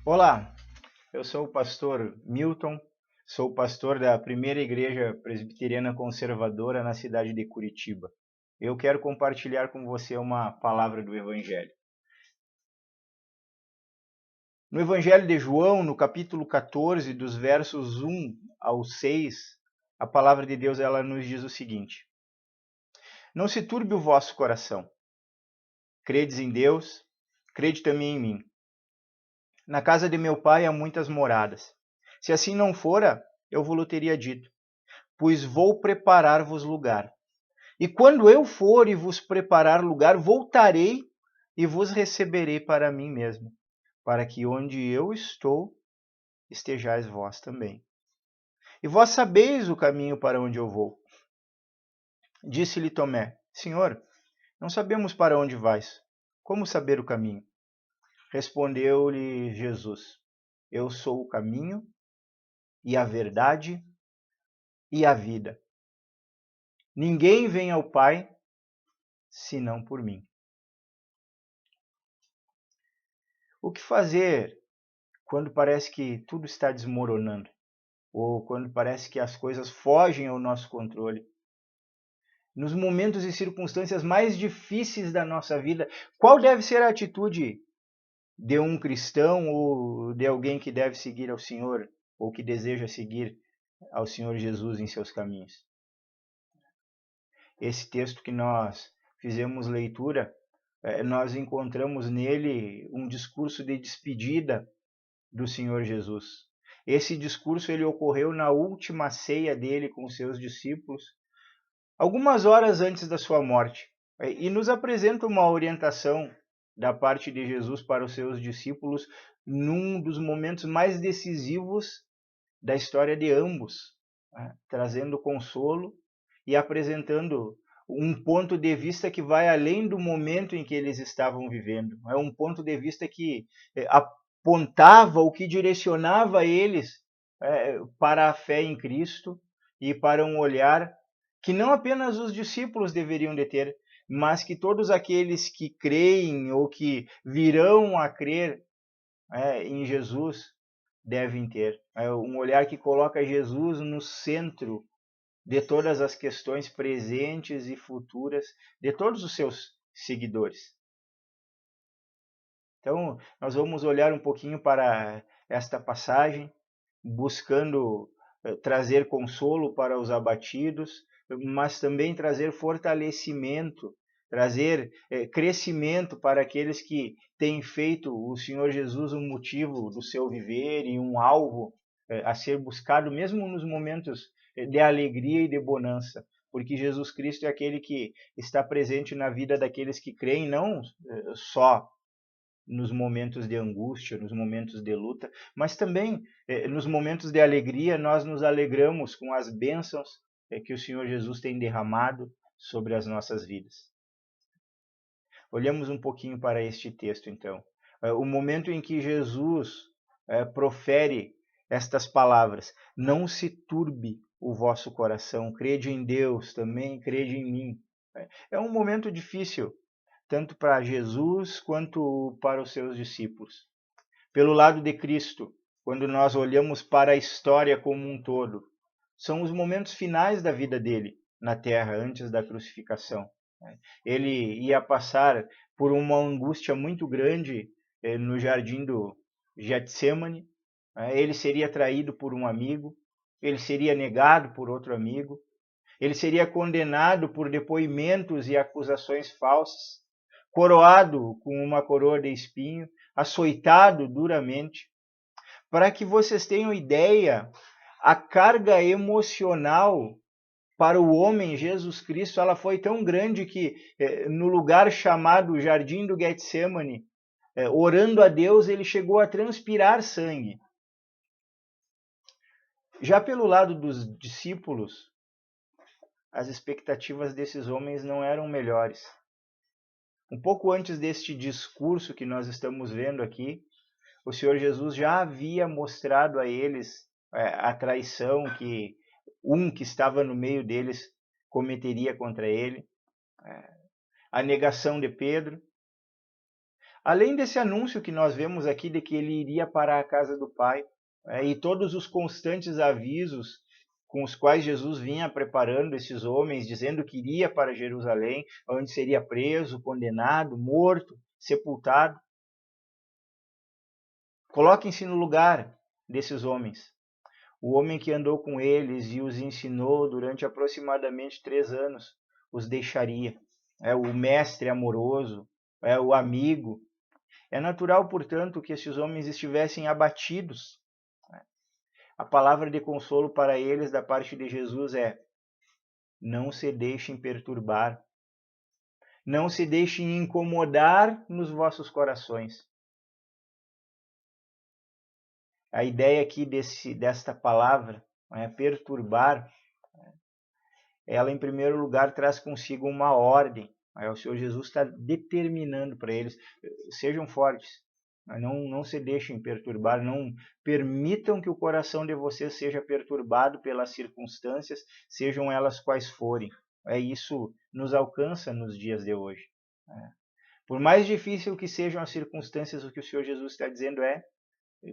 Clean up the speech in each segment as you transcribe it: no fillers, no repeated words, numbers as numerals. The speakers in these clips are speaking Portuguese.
Olá, eu sou o pastor Milton, sou pastor da primeira igreja presbiteriana conservadora na cidade de Curitiba. Eu quero compartilhar com você uma palavra do Evangelho. No Evangelho de João, no capítulo 14, dos versos 1 ao 6, a palavra de Deus ela nos diz o seguinte: Não se turbe o vosso coração. Credes em Deus, crede também em mim. Na casa de meu pai há muitas moradas. Se assim não fora, eu vos teria dito, pois vou preparar-vos lugar. E quando eu for e vos preparar lugar, voltarei e vos receberei para mim mesmo, para que onde eu estou, estejais vós também. E vós sabeis o caminho para onde eu vou. Disse-lhe Tomé, Senhor, não sabemos para onde vais. Como saber o caminho? Respondeu-lhe Jesus, eu sou o caminho e a verdade e a vida. Ninguém vem ao Pai senão por mim. O que fazer quando parece que tudo está desmoronando? Ou quando parece que as coisas fogem ao nosso controle? Nos momentos e circunstâncias mais difíceis da nossa vida, qual deve ser a atitude de um cristão ou de alguém que deve seguir ao Senhor ou que deseja seguir ao Senhor Jesus em seus caminhos? Esse texto que nós fizemos leitura, nós encontramos nele um discurso de despedida do Senhor Jesus. Esse discurso ele ocorreu na última ceia dele com seus discípulos, algumas horas antes da sua morte, e nos apresenta uma orientação da parte de Jesus para os seus discípulos num dos momentos mais decisivos da história de ambos, né? Trazendo consolo e apresentando um ponto de vista que vai além do momento em que eles estavam vivendo. É um ponto de vista que apontava, o que direcionava eles para a fé em Cristo e para um olhar que não apenas os discípulos deveriam de ter, mas que todos aqueles que creem ou que virão a crer em Jesus devem ter. É um olhar que coloca Jesus no centro de todas as questões presentes e futuras de todos os seus seguidores. Então, nós vamos olhar um pouquinho para esta passagem, buscando trazer consolo para os abatidos, mas também trazer fortalecimento, trazer crescimento para aqueles que têm feito o Senhor Jesus um motivo do seu viver e um alvo a ser buscado, mesmo nos momentos de alegria e de bonança. Porque Jesus Cristo é aquele que está presente na vida daqueles que creem, não só nos momentos de angústia, nos momentos de luta, mas também nos momentos de alegria, nós nos alegramos com as bênçãos que o Senhor Jesus tem derramado sobre as nossas vidas. Olhamos um pouquinho para este texto, então. O momento em que Jesus profere estas palavras: Não se turbe o vosso coração, crede em Deus, também crede em mim. É um momento difícil, tanto para Jesus quanto para os seus discípulos. Pelo lado de Cristo, quando nós olhamos para a história como um todo, são os momentos finais da vida dele na terra, antes da crucificação. Ele ia passar por uma angústia muito grande no jardim do Getsemane. Ele seria traído por um amigo, ele seria negado por outro amigo, ele seria condenado por depoimentos e acusações falsas, coroado com uma coroa de espinho, açoitado duramente. Para que vocês tenham ideia, a carga emocional para o homem Jesus Cristo, ela foi tão grande que no lugar chamado Jardim do Getsemane, orando a Deus, ele chegou a transpirar sangue. Já pelo lado dos discípulos, as expectativas desses homens não eram melhores. Um pouco antes deste discurso que nós estamos vendo aqui, o Senhor Jesus já havia mostrado a eles a traição que que estava no meio deles cometeria contra ele, a negação de Pedro, Além desse anúncio que nós vemos aqui de que ele iria para a casa do Pai, e todos os constantes avisos com os quais Jesus vinha preparando esses homens, dizendo que iria para Jerusalém, onde seria preso, condenado, morto, sepultado. Coloquem-se no lugar desses homens. O homem que andou com eles e os ensinou durante aproximadamente 3 anos os deixaria. É o mestre amoroso, é o amigo. É natural, portanto, que esses homens estivessem abatidos. A palavra de consolo para eles da parte de Jesus é: não se deixem perturbar, não se deixem incomodar nos vossos corações. A ideia aqui desta palavra, perturbar, ela em primeiro lugar traz consigo uma ordem. O Senhor Jesus está determinando para eles: sejam fortes, não se deixem perturbar, não permitam que o coração de vocês seja perturbado pelas circunstâncias, sejam elas quais forem. Isso nos alcança nos dias de hoje. Por mais difícil que sejam as circunstâncias, o que o Senhor Jesus está dizendo é: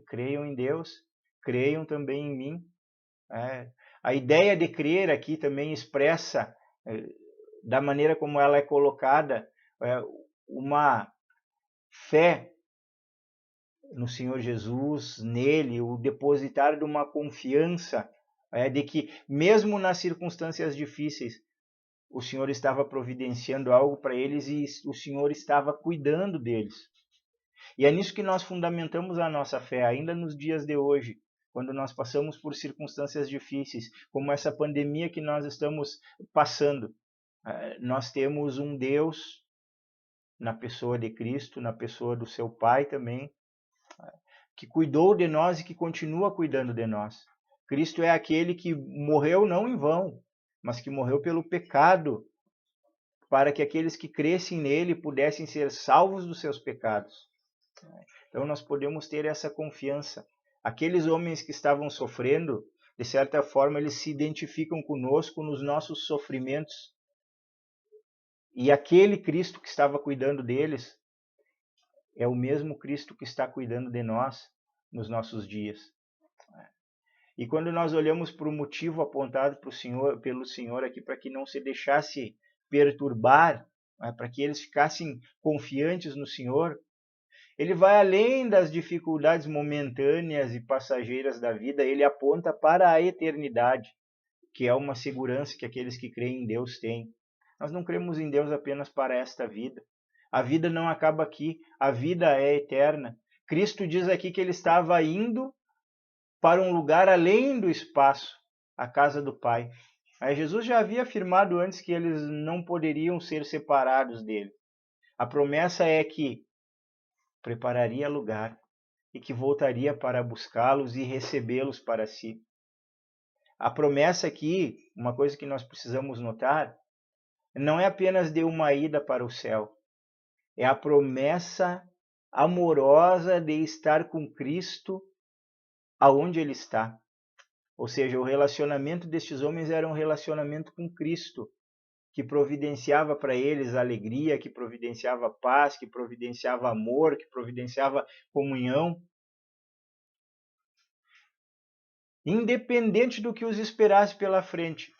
creiam em Deus, creiam também em mim. A ideia de crer aqui também expressa, da maneira como ela é colocada, uma fé no Senhor Jesus, nele, o depositar de uma confiança, de que mesmo nas circunstâncias difíceis, o Senhor estava providenciando algo para eles e o Senhor estava cuidando deles. E é nisso que nós fundamentamos a nossa fé, ainda nos dias de hoje, quando nós passamos por circunstâncias difíceis, como essa pandemia que nós estamos passando. Nós temos um Deus na pessoa de Cristo, na pessoa do seu Pai também, que cuidou de nós e que continua cuidando de nós. Cristo é aquele que morreu não em vão, mas que morreu pelo pecado, para que aqueles que crescem nele pudessem ser salvos dos seus pecados. Então nós podemos ter essa confiança. Aqueles homens que estavam sofrendo, de certa forma, eles se identificam conosco nos nossos sofrimentos. E aquele Cristo que estava cuidando deles é o mesmo Cristo que está cuidando de nós nos nossos dias. E quando nós olhamos para o motivo apontado pelo Senhor aqui, para que não se deixasse perturbar, para que eles ficassem confiantes no Senhor, ele vai além das dificuldades momentâneas e passageiras da vida, ele aponta para a eternidade, que é uma segurança que aqueles que creem em Deus têm. Nós não cremos em Deus apenas para esta vida. A vida não acaba aqui, a vida é eterna. Cristo diz aqui que ele estava indo para um lugar além do espaço, a casa do Pai. Aí Jesus já havia afirmado antes que eles não poderiam ser separados dele. A promessa é que prepararia lugar e que voltaria para buscá-los e recebê-los para si. A promessa aqui, uma coisa que nós precisamos notar, não é apenas de uma ida para o céu, é a promessa amorosa de estar com Cristo aonde ele está. Ou seja, o relacionamento destes homens era um relacionamento com Cristo, que providenciava para eles alegria, que providenciava paz, que providenciava amor, que providenciava comunhão. Independente do que os esperasse pela frente,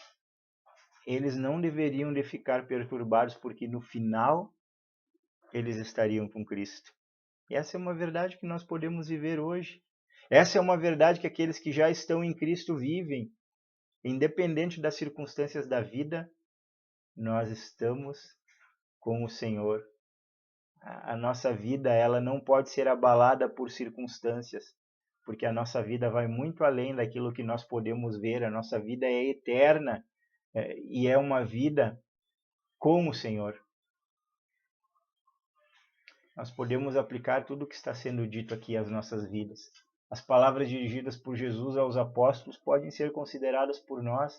eles não deveriam de ficar perturbados, porque no final eles estariam com Cristo. E essa é uma verdade que nós podemos viver hoje. Essa é uma verdade que aqueles que já estão em Cristo vivem. Independente das circunstâncias da vida, nós estamos com o Senhor. A nossa vida, ela não pode ser abalada por circunstâncias, porque a nossa vida vai muito além daquilo que nós podemos ver. A nossa vida é eterna e é uma vida com o Senhor. Nós podemos aplicar tudo o que está sendo dito aqui às nossas vidas. As palavras dirigidas por Jesus aos apóstolos podem ser consideradas por nós,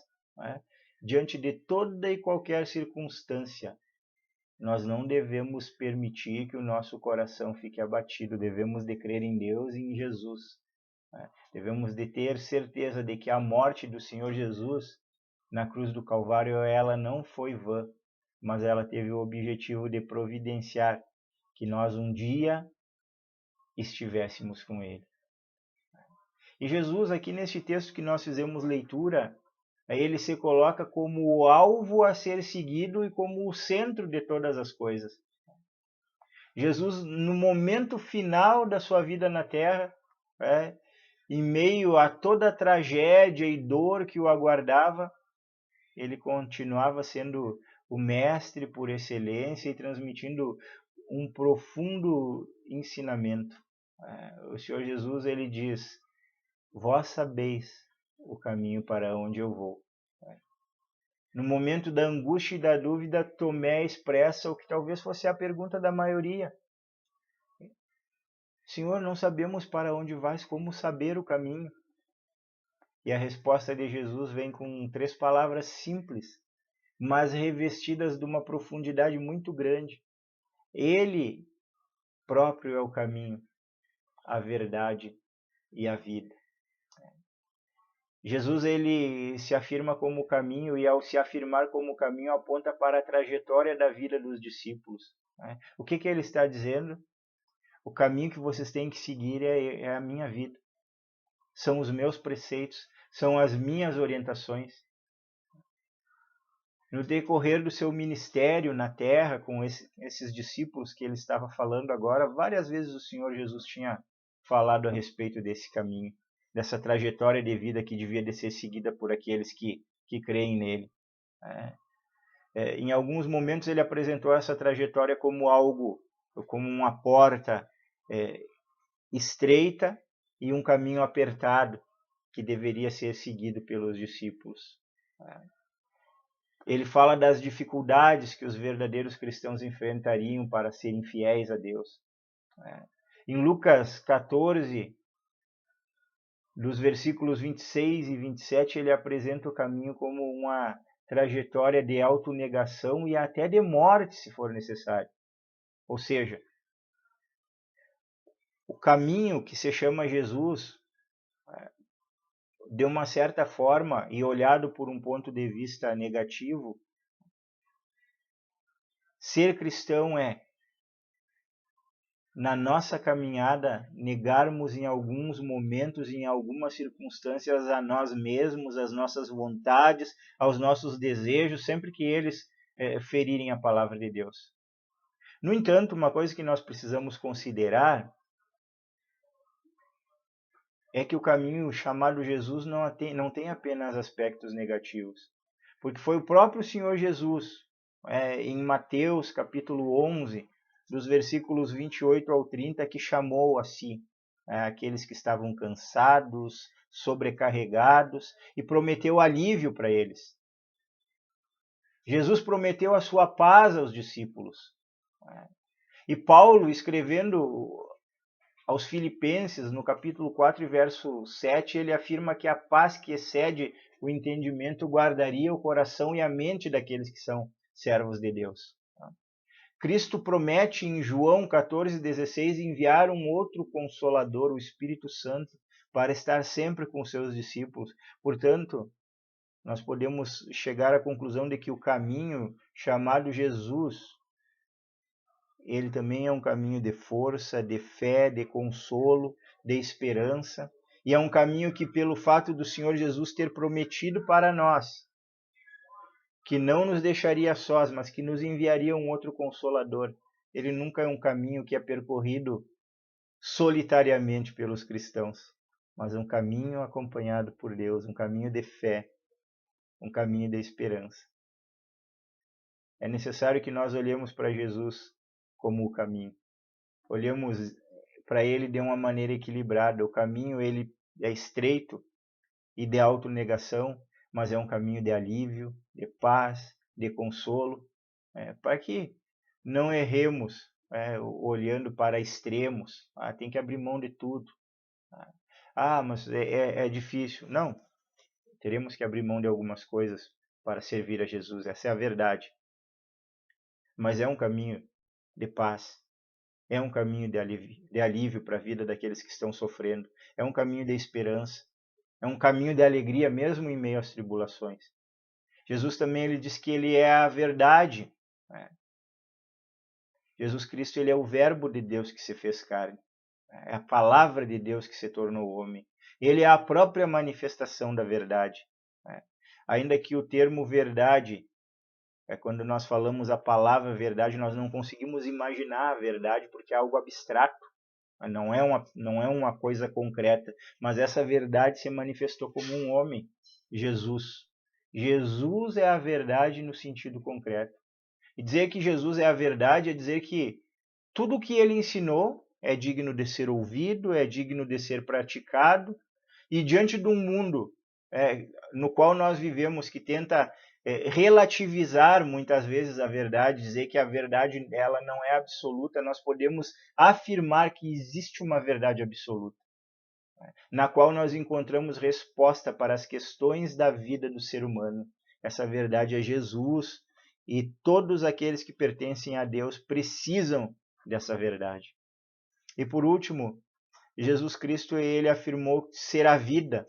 diante de toda e qualquer circunstância. Nós não devemos permitir que o nosso coração fique abatido. Devemos de crer em Deus e em Jesus. Devemos de ter certeza de que a morte do Senhor Jesus na cruz do Calvário, ela não foi vã, mas ela teve o objetivo de providenciar que nós um dia estivéssemos com Ele. E Jesus, aqui neste texto que nós fizemos leitura, ele se coloca como o alvo a ser seguido e como o centro de todas as coisas. Jesus, no momento final da sua vida na terra, em meio a toda a tragédia e dor que o aguardava, ele continuava sendo o mestre por excelência e transmitindo um profundo ensinamento. O Senhor Jesus, ele diz: vós sabeis o caminho para onde eu vou. No momento da angústia e da dúvida, Tomé expressa o que talvez fosse a pergunta da maioria: Senhor, não sabemos para onde vais, como saber o caminho? E a resposta de Jesus vem com 3 palavras simples, mas revestidas de uma profundidade muito grande. Ele próprio é o caminho, a verdade e a vida. Jesus, ele se afirma como o caminho, e ao se afirmar como o caminho, aponta para a trajetória da vida dos discípulos. O que ele está dizendo? O caminho que vocês têm que seguir é a minha vida. São os meus preceitos, são as minhas orientações. No decorrer do seu ministério na terra, com esses discípulos que ele estava falando agora, várias vezes o Senhor Jesus tinha falado a respeito desse caminho, dessa trajetória de vida que devia de ser seguida por aqueles que creem nele. Em alguns momentos ele apresentou essa trajetória como como uma porta estreita e um caminho apertado que deveria ser seguido pelos discípulos. Ele fala das dificuldades que os verdadeiros cristãos enfrentariam para serem fiéis a Deus. Em Lucas 14, dos versículos 26 e 27, ele apresenta o caminho como uma trajetória de autonegação e até de morte, se for necessário. Ou seja, o caminho que se chama Jesus, de uma certa forma, e olhado por um ponto de vista negativo, ser cristão na nossa caminhada, negarmos em alguns momentos, em algumas circunstâncias, a nós mesmos, as nossas vontades, aos nossos desejos, sempre que eles ferirem a palavra de Deus. No entanto, uma coisa que nós precisamos considerar é que o caminho chamado Jesus não tem apenas aspectos negativos. Porque foi o próprio Senhor Jesus, em Mateus capítulo 11, dos versículos 28 ao 30, que chamou a si aqueles que estavam cansados, sobrecarregados, e prometeu alívio para eles. Jesus prometeu a sua paz aos discípulos. E Paulo, escrevendo aos Filipenses, no capítulo 4, verso 7, ele afirma que a paz que excede o entendimento guardaria o coração e a mente daqueles que são servos de Deus. Cristo promete em João 14,16 enviar um outro Consolador, o Espírito Santo, para estar sempre com seus discípulos. Portanto, nós podemos chegar à conclusão de que o caminho chamado Jesus, ele também é um caminho de força, de fé, de consolo, de esperança. E é um caminho que, pelo fato do Senhor Jesus ter prometido para nós, que não nos deixaria sós, mas que nos enviaria um outro Consolador, ele nunca é um caminho que é percorrido solitariamente pelos cristãos, mas um caminho acompanhado por Deus, um caminho de fé, um caminho de esperança. É necessário que nós olhemos para Jesus como o caminho. Olhemos para ele de uma maneira equilibrada. O caminho ele é estreito e de autonegação, mas é um caminho de alívio, de paz, de consolo, para que não erremos olhando para extremos. Tem que abrir mão de tudo. Mas é difícil. Não, teremos que abrir mão de algumas coisas para servir a Jesus. Essa é a verdade. Mas é um caminho de paz. É um caminho de alívio para a vida daqueles que estão sofrendo. É um caminho de esperança. É um caminho de alegria mesmo em meio às tribulações. Jesus também ele diz que ele é a verdade. Jesus Cristo, ele é o verbo de Deus que se fez carne. É a palavra de Deus que se tornou homem. Ele é a própria manifestação da verdade. Ainda que o termo verdade, quando nós falamos a palavra verdade, nós não conseguimos imaginar a verdade porque é algo abstrato. Não é uma coisa concreta, mas essa verdade se manifestou como um homem, Jesus. Jesus é a verdade no sentido concreto. E dizer que Jesus é a verdade é dizer que tudo o que ele ensinou é digno de ser ouvido, é digno de ser praticado, e diante de um mundo no qual nós vivemos, que tenta relativizar muitas vezes a verdade, dizer que a verdade ela não é absoluta, nós podemos afirmar que existe uma verdade absoluta, na qual nós encontramos resposta para as questões da vida do ser humano. Essa verdade é Jesus, e todos aqueles que pertencem a Deus precisam dessa verdade. E por último, Jesus Cristo, ele afirmou ser a vida.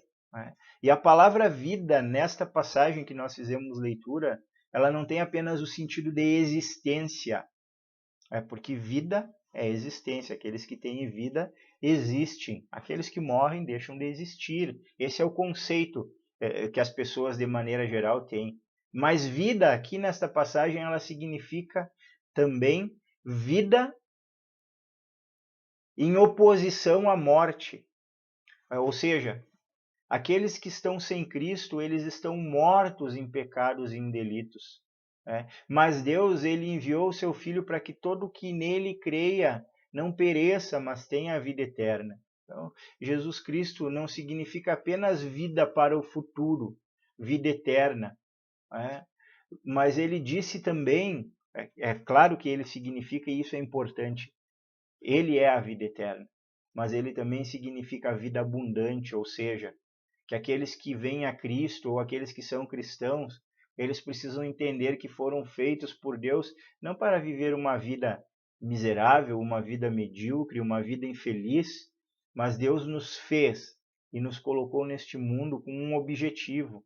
E a palavra vida, nesta passagem que nós fizemos leitura, ela não tem apenas o sentido de existência, porque vida é existência. Aqueles que têm vida existem. Aqueles que morrem deixam de existir. Esse é o conceito que as pessoas, de maneira geral, têm. Mas vida, aqui nesta passagem, ela significa também vida em oposição à morte. Ou seja, aqueles que estão sem Cristo, eles estão mortos em pecados e em delitos. Mas Deus, ele enviou o seu Filho para que todo que nele creia não pereça, mas tenha a vida eterna. Então, Jesus Cristo não significa apenas vida para o futuro, vida eterna. Mas ele disse também, é claro que ele significa, e isso é importante, ele é a vida eterna, mas ele também significa a vida abundante, ou seja, que aqueles que vêm a Cristo ou aqueles que são cristãos, eles precisam entender que foram feitos por Deus não para viver uma vida miserável, uma vida medíocre, uma vida infeliz, mas Deus nos fez e nos colocou neste mundo com um objetivo.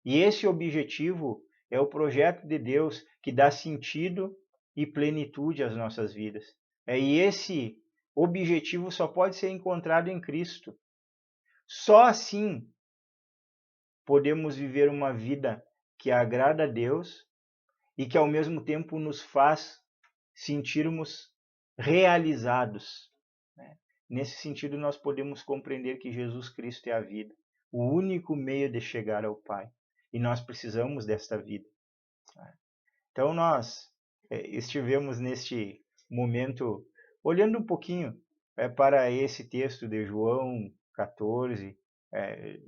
E esse objetivo é o projeto de Deus que dá sentido e plenitude às nossas vidas. E esse objetivo só pode ser encontrado em Cristo. Só assim podemos viver uma vida que agrada a Deus e que ao mesmo tempo nos faz sentirmos realizados. Nesse sentido, nós podemos compreender que Jesus Cristo é a vida, o único meio de chegar ao Pai. E nós precisamos desta vida. Então nós estivemos neste momento olhando um pouquinho para esse texto de João 14,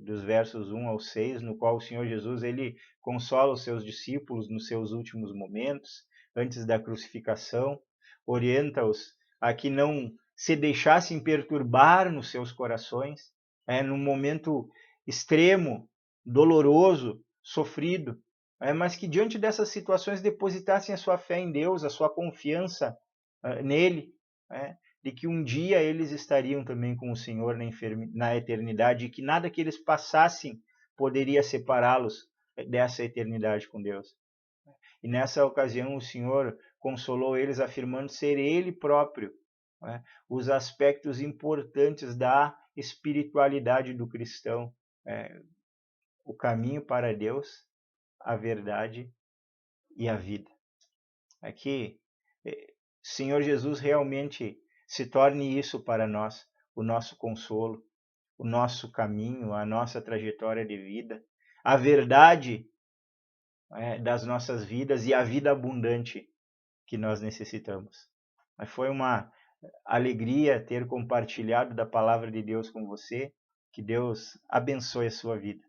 dos versos 1 ao 6, no qual o Senhor Jesus ele consola os seus discípulos nos seus últimos momentos, antes da crucificação, orienta-os a que não se deixassem perturbar nos seus corações, num momento extremo, doloroso, sofrido, mas que diante dessas situações depositassem a sua fé em Deus, a sua confiança nele, de que um dia eles estariam também com o Senhor na eternidade e que nada que eles passassem poderia separá-los dessa eternidade com Deus. E nessa ocasião o Senhor consolou eles afirmando ser Ele próprio os aspectos importantes da espiritualidade do cristão, o caminho para Deus, a verdade e a vida. Que o Senhor Jesus realmente se torne isso para nós, o nosso consolo, o nosso caminho, a nossa trajetória de vida, a verdade das nossas vidas e a vida abundante que nós necessitamos. Mas foi uma alegria ter compartilhado da palavra de Deus com você. Que Deus abençoe a sua vida.